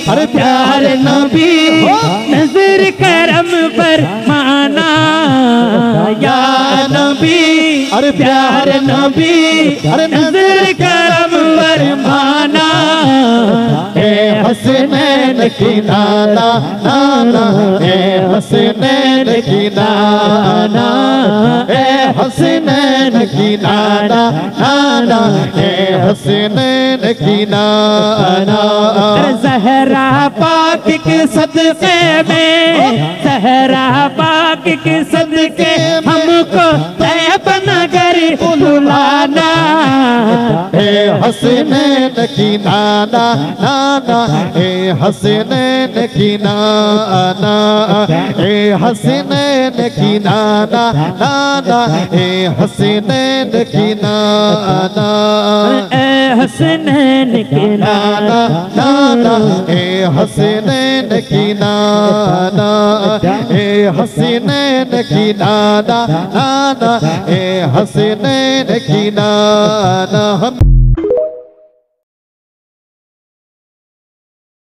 अरे प्यार नबी नजर करम पर माना या नबी, अरे प्यार नबी अरे नजर करम पर माना। ए हसनैन की नाना नाना, ए हसनैन की नाना, ए हसनैन की नाना नाना, ए हसनैन की नाना। ज़हरा पाक के सदक़े में, ज़हरा पाक के सदक़े हमको तैयब नगर बुलाना। ए हसनैन की नाना नाना, ए हसनैन की नाना, ए हसनैन की नाना नाना, ए हसनैन की नाना, ए हसनैन की नाना नाना, ए हसनैन की नाना, ए हसनैन की नाना नाना, ए हसनैन की नाना।